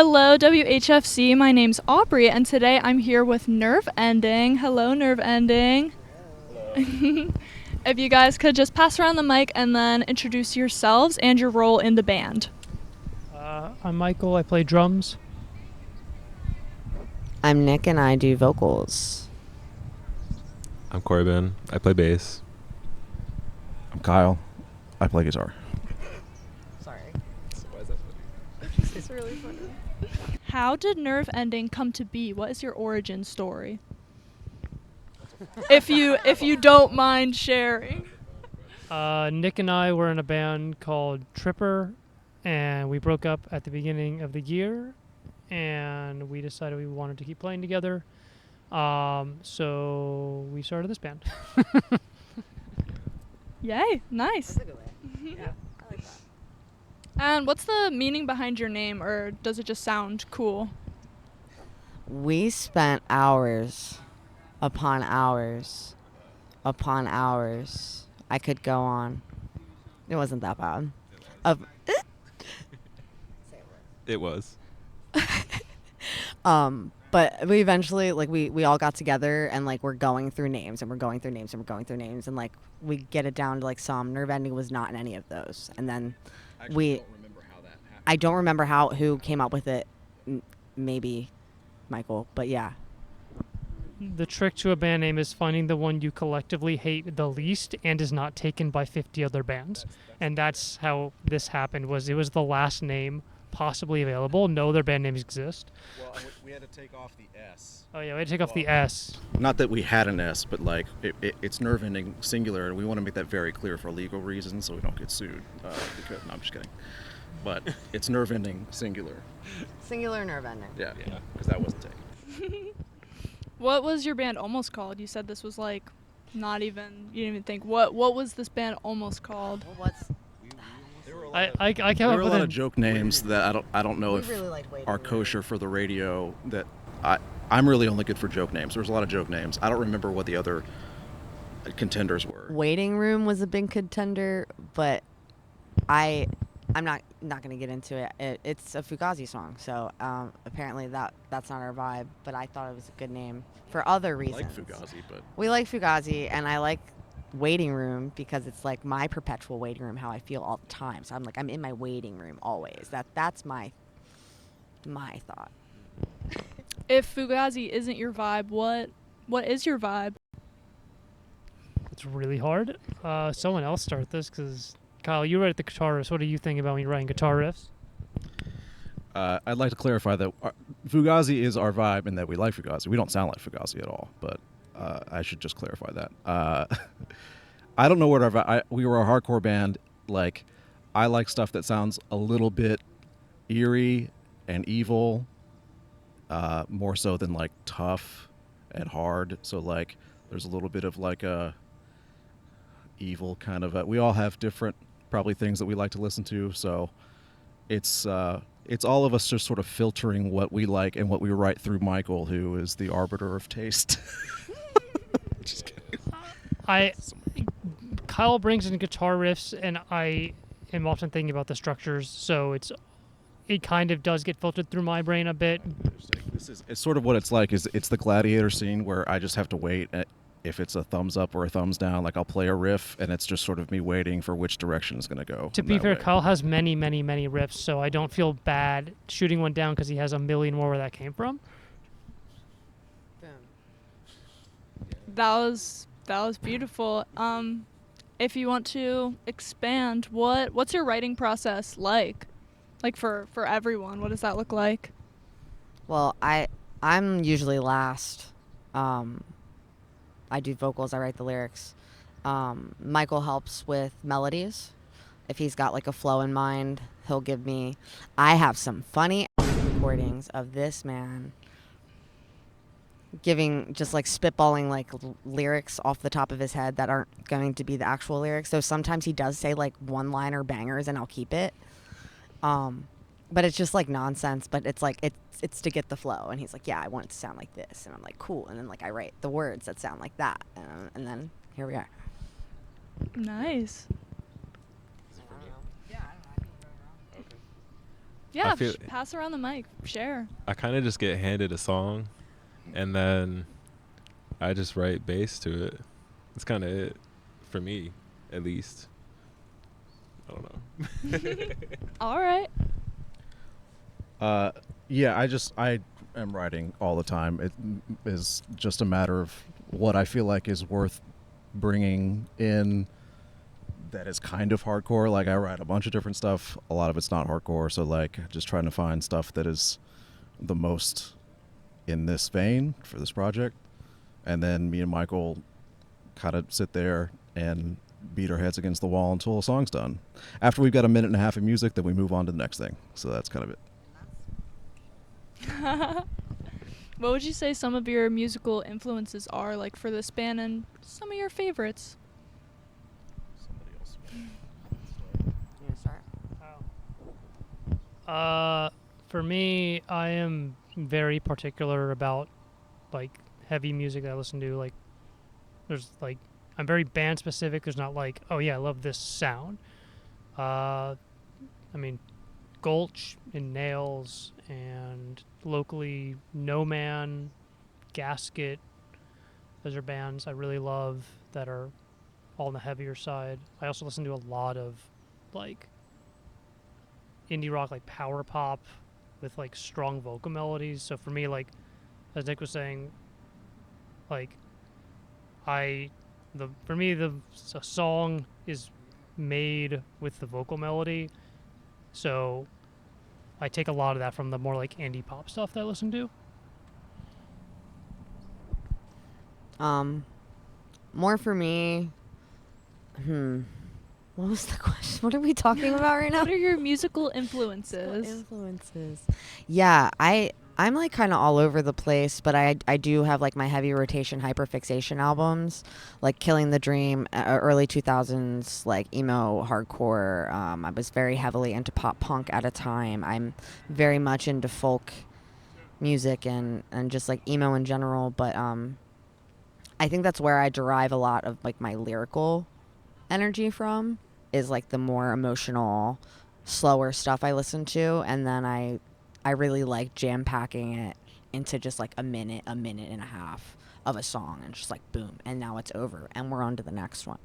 Hello, WHFC. My name's Aubrey, and today I'm here with Nerve Ending. Hello, Nerve Ending. Hello. If you guys could just pass around the mic and then introduce yourselves and your role in the band. I'm Michael. I play drums. I'm Nick, and I do vocals. I'm Corbin. I play bass. I'm Kyle. I play guitar. Sorry. Why is that funny? It's really funny. How did Nerve Ending come to be? What is your origin story? if you don't mind sharing. Nick and I were in a band called Tripper, and we broke up at the beginning of the year, and we decided we wanted to keep playing together. So we started this band. Yay, nice. That's a good way. Yeah, I like that. And what's the meaning behind your name, or does it just sound cool? We spent hours upon hours upon hours. I could go on. It wasn't that bad. It was. But we eventually, we all got together and, we're going through names and we're going through names and we're going through names and, we get it down to, some. Nerve Ending was not in any of those. And then I don't remember how that happened. I don't remember who came up with it. Maybe Michael, but yeah. The trick to a band name is finding the one you collectively hate the least and is not taken by 50 other bands. And that's how this happened. It was the last name possibly available. No other band names exist. Well, we had to take off the S. Oh yeah, we had to take off the S. Not that we had an S, but it's Nerve Ending singular, and we want to make that very clear for legal reasons so we don't get sued. No, I'm just kidding. But it's Nerve Ending singular. Singular Nerve Ending. Yeah, because that wasn't taken. What was your band almost called? You said this was not even, you didn't even think. What was this band almost called? I came There up were a with lot of joke names that I don't know if really liked Waiting are Room. kosher for the radio. That I'm really only good for joke names. There's a lot of joke names. I don't remember what the other contenders were. Waiting Room was a big contender, but I'm not going to get into it. It's a Fugazi song, so apparently that's not our vibe. But I thought it was a good name for other I reasons. like Fugazi, but We like Fugazi, and I like Waiting Room because it's my perpetual waiting room, how I feel all the time. So I'm in my waiting room always. That's my thought. If Fugazi isn't your vibe, what is your vibe? It's really hard. Someone else start this because Kyle, you write the guitar riffs. What do you think about when you're writing guitar riffs? I'd like to clarify that Fugazi is our vibe and that we like Fugazi. We don't sound like Fugazi at all, but I should just clarify that. I don't know what our vibe. We were a hardcore band. I like stuff that sounds a little bit eerie and evil, more so than tough and hard. So there's a little bit of a evil kind of. We all have different probably things that we like to listen to. So it's all of us just sort of filtering what we like and what we write through Michael, who is the arbiter of taste. Just kidding. Kyle brings in guitar riffs, and I am often thinking about the structures, so it kind of does get filtered through my brain a bit. It's sort of what it's like. It's the gladiator scene where I just have to wait. If it's a thumbs up or a thumbs down, I'll play a riff, and it's just sort of me waiting for which direction it's going to go. To be fair, Kyle has many, many, many riffs, so I don't feel bad shooting one down because he has a million more where that came from. That was beautiful. If you want to expand, what's your writing process like? For everyone, what does that look like? Well, I'm usually last. I do vocals. I write the lyrics. Michael helps with melodies. If he's got a flow in mind, he'll give me. I have some funny recordings of this man giving just spitballing lyrics off the top of his head that aren't going to be the actual lyrics. So sometimes he does say one-liner bangers, and I'll keep it. But it's just nonsense. But it's to get the flow. And he's like, yeah, I want it to sound like this, and I'm like, cool. And then I write the words that sound like that, and then here we are. Nice. Yeah, feel- pass around the mic. Share. I kind of just get handed a song, and then I just write bass to it. That's kind of it, for me, at least. I don't know. All right. Yeah, I am writing all the time. It is just a matter of what I feel like is worth bringing in that is kind of hardcore. Like, I write a bunch of different stuff. A lot of it's not hardcore, so like just trying to find stuff that is the most in this vein for this project. And then me and Michael kind of sit there and beat our heads against the wall until a song's done. After we've got a minute and a half of music, then we move on to the next thing. So that's kind of it. What would you say some of your musical influences are, like, for this band, and some of your favorites? Somebody else. You start? For me, I am very particular about like heavy music that I listen to. Like, there's like, I'm very band specific. There's not like, oh yeah, I love this sound. I mean, Gulch and Nails and locally No Man, Gasket. Those are bands I really love that are all on the heavier side. I also listen to a lot of like indie rock, like power pop with like strong vocal melodies. So for me, like as Nick was saying, like for me the song is made with the vocal melody. So I take a lot of that from the more like indie pop stuff that I listen to. More for me. What was the question? What are we talking about right now? What are your musical influences? Influences. Yeah, I'm like kind of all over the place, but I do have like my heavy rotation hyperfixation albums, like Killing the Dream, early 2000s, like emo hardcore. I was very heavily into pop punk at a time. I'm very much into folk music and just like emo in general, but I think that's where I derive a lot of like my lyrical energy from, is like the more emotional, slower stuff I listen to, and then I really like jam packing it into just like a minute and a half of a song, and just like boom, and now it's over and we're on to the next one.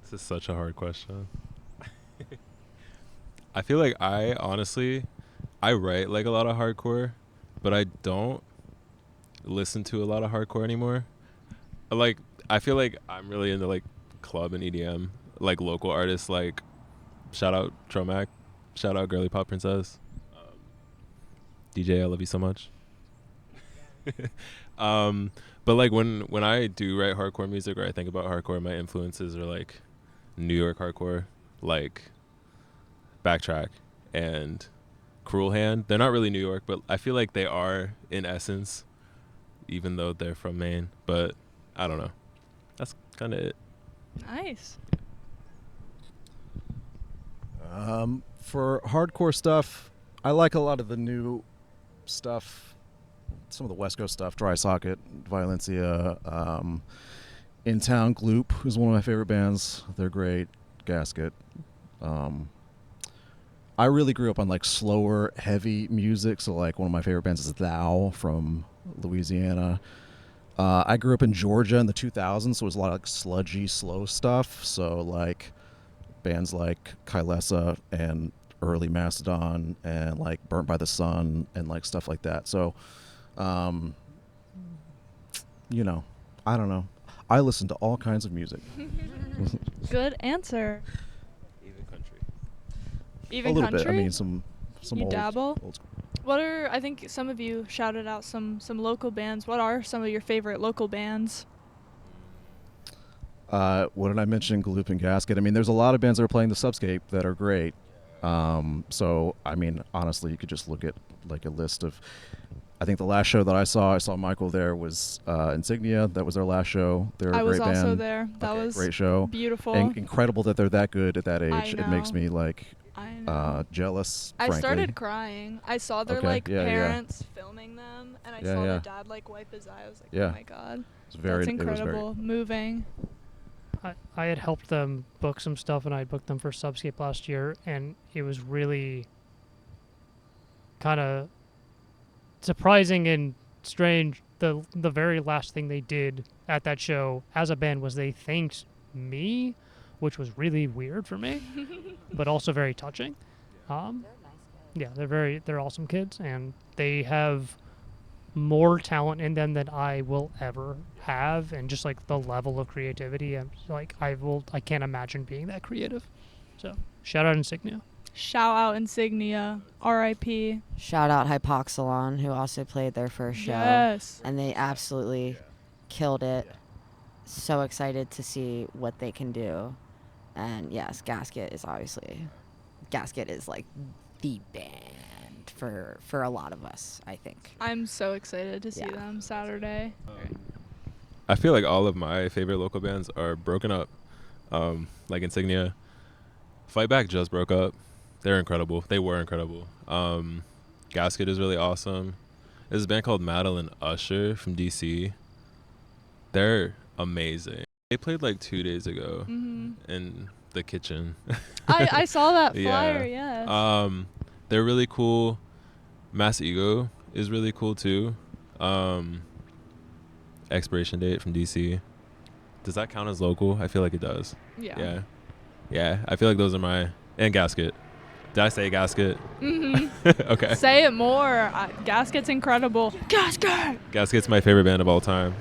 This is such a hard question. I feel like I write like a lot of hardcore, but I don't listen to a lot of hardcore anymore. Like, I feel like I'm really into like club and EDM, like local artists, like shout out Tromac, shout out Girly Pop Princess, DJ, I love you so much. But like when I do write hardcore music, or I think about hardcore, my influences are like New York hardcore, like Backtrack and Cruel Hand. They're not really New York, but I feel like they are in essence, even though they're from Maine. But I don't know. That's kind of it. Nice. For hardcore stuff, I like a lot of the new stuff, some of the West Coast stuff. Dry Socket, Violencia, In Town Gloop is one of my favorite bands. They're great. Gasket. I really grew up on like slower, heavy music. So like one of my favorite bands is Thou from Louisiana. I grew up in Georgia in the 2000s, so it was a lot of like sludgy, slow stuff. So like bands like Kylesa and early Mastodon and like Burnt by the Sun and like stuff like that. So, you know, I don't know. I listen to all kinds of music. Good answer. Even country. Even a little country? bit. I mean, some You old, dabble? old school. What are, I think some of you shouted out some local bands. What are some of your favorite local bands? What did I mention? Gloop and Gasket. I mean, there's a lot of bands that are playing the Subscape that are great. So, I mean, honestly, you could just look at like a list of, I think the last show that I saw Michael there was Insignia. That was their last show. They're I a was great also band. there. That Okay, was great show. beautiful. And incredible that they're that good at that age. It makes know. me like I know. jealous. I frankly. started crying. I saw their Okay, like yeah, yeah. parents filming them, and I Yeah, saw yeah. the dad like wipe his eye. I was like, Yeah. oh my god, It was very, that's it was very- incredible, moving. I had helped them book some stuff, and I booked them for Subscape last year, and it was really kind of surprising and strange. The very last thing they did at that show as a band was they thanked me, which was really weird for me, but also very touching. Yeah, they're awesome kids, and they have more talent in them than I will ever have, and just like the level of creativity, I'm like I can't imagine being that creative. So shout out Insignia. Shout out Insignia, R.I.P. Shout out Hypoxylon, who also played their first show. Yes. And they absolutely killed it. So excited to see what they can do. And yes, Gasket is like the band for a lot of us, I think. I'm so excited to see Yeah. them Saturday. I feel like all of my favorite local bands are broken up. Like Insignia. Fightback just broke up. They're incredible. They were incredible. Gasket is really awesome. There's a band called Madeline Usher from DC. They're amazing. They played like 2 days ago in the kitchen. I saw that Yeah. flyer, yes. They're really cool. Mass Ego is really cool too. Expiration Date from DC. Does that count as local? I feel like it does. Yeah. Yeah. I feel like those are my... And Gasket. Did I say Gasket? Okay. Say it more. Gasket's incredible. Gasket! Gasket's my favorite band of all time.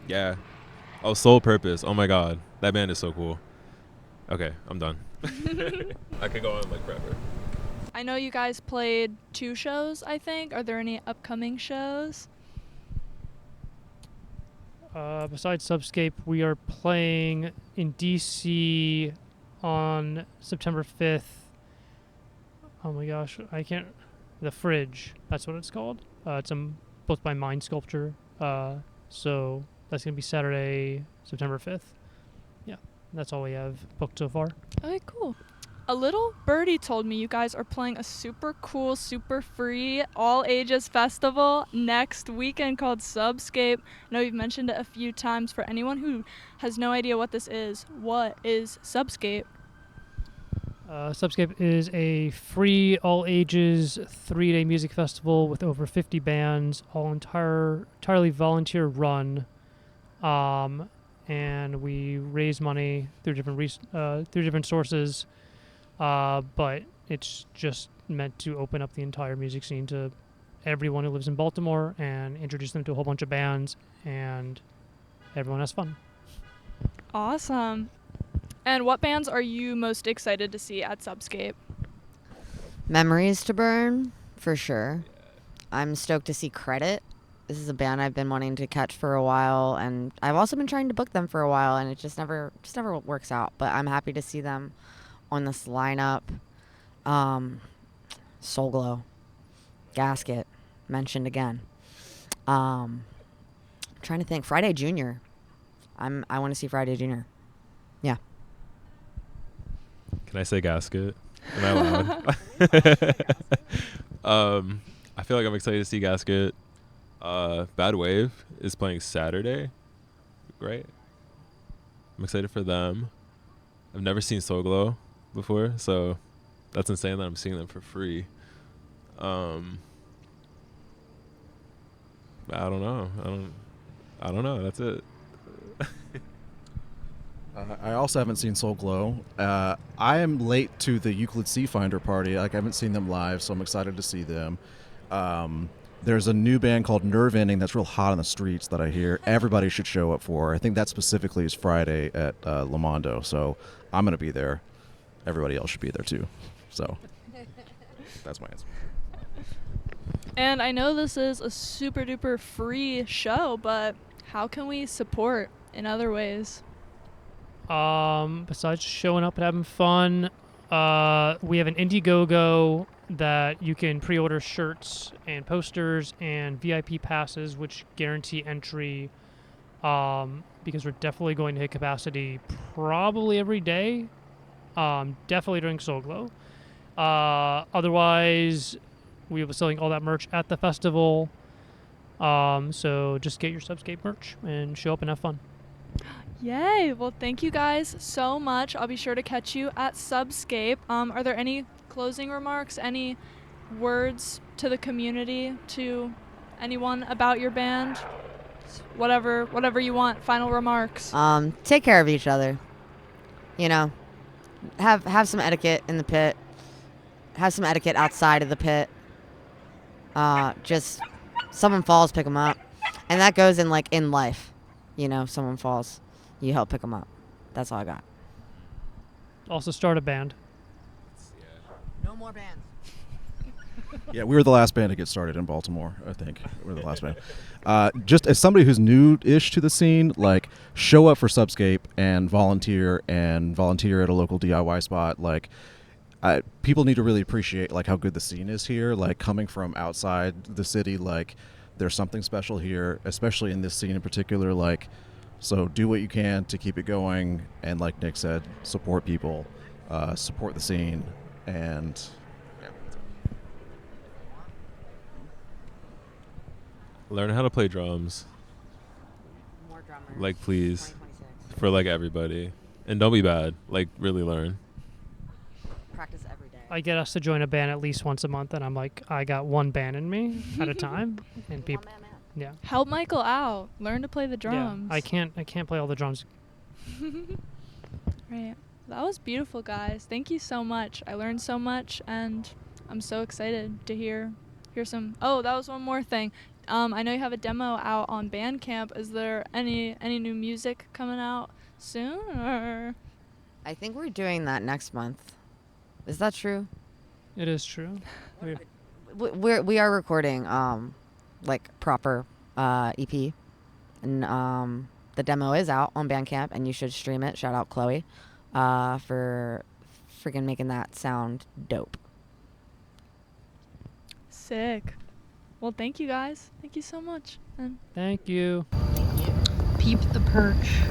Yeah. Oh, Soul Purpose. Oh my God. That band is so cool. Okay, I'm done. I could go on like forever. I know you guys played 2 shows, I think. Are there any upcoming shows? Besides Subscape, we are playing in DC on September 5th. Oh my gosh, I can't... The Fridge, that's what it's called. It's both by Mind Sculpture. So that's going to be Saturday, September 5th. Yeah, that's all we have booked so far. Okay, cool. A little birdie told me you guys are playing a super cool, super free, all ages festival next weekend called Subscape. I know you've mentioned it a few times. For anyone who has no idea what this is, what is Subscape? Subscape is a free, all-ages, 3-day music festival with over 50 bands, all entirely volunteer-run, and we raise money through different sources, but it's just meant to open up the entire music scene to everyone who lives in Baltimore and introduce them to a whole bunch of bands, and everyone has fun. Awesome. And what bands are you most excited to see at Subscape? Memories to Burn, for sure. I'm stoked to see Credit. This is a band I've been wanting to catch for a while, and I've also been trying to book them for a while, and it just never works out. But I'm happy to see them on this lineup. Soul Glow, Gasket, mentioned again. Trying to think. Friday Junior. I want to see Friday Junior. Yeah. Can I say Gasket? Am I allowed? I feel like I'm excited to see Gasket. Bad Wave is playing Saturday. Great. I'm excited for them. I've never seen Soul Glow before, so that's insane that I'm seeing them for free. I don't know. That's it. I also haven't seen Soul Glow. I am late to the Euclid Sea Finder party. Like, I haven't seen them live, so I'm excited to see them. There's a new band called Nerve Ending that's real hot on the streets that I hear everybody should show up for. I think that specifically is Friday at Lamondo, so I'm going to be there. Everybody else should be there too. So that's my answer. And I know this is a super duper free show, but how can we support in other ways? Besides showing up and having fun, we have an Indiegogo that you can pre-order shirts and posters and VIP passes, which guarantee entry, because we're definitely going to hit capacity probably every day, definitely during Soul Glow. Otherwise, we will be selling all that merch at the festival, so just get your Subscape merch and show up and have fun. Yay! Well, thank you guys so much. I'll be sure to catch you at Subscape. Are there any closing remarks, any words to the community, to anyone about your band? Whatever you want. Final remarks. Take care of each other. You know, have some etiquette in the pit. Have some etiquette outside of the pit. Just someone falls, pick them up, and that goes in like in life. You know, someone falls, you help pick them up. That's all I got. Also start a band. No more bands. Yeah, we were the last band to get started in Baltimore. I think we were the last band. Just as somebody who's new-ish to the scene, like show up for Subscape and volunteer at a local DIY spot. Like, people need to really appreciate like how good the scene is here. Like coming from outside the city, like there's something special here, especially in this scene in particular. Like, so do what you can to keep it going, and like Nick said, support people, support the scene, and. Learn how to play drums. More drummers. Like, please. 2026. For like everybody. And don't be bad. Like, really learn. Practice every day. I get us to join a band at least once a month, and I'm like, I got one band in me at a time, and people, yeah, Help Michael out. Learn to play the drums. yeah. I can't play all the drums. Right. That was beautiful, guys. Thank you so much. I learned so much, and I'm so excited to hear some. Oh, that was one more thing. I know you have a demo out on Bandcamp. Is there any new music coming out soon? Or? I think we're doing that next month. Is that true? It is true. We are recording like proper EP, and the demo is out on Bandcamp, and you should stream it. Shout out Chloe for freaking making that sound dope. Sick. Well, thank you guys. Thank you so much. And Thank you. Peep the perch.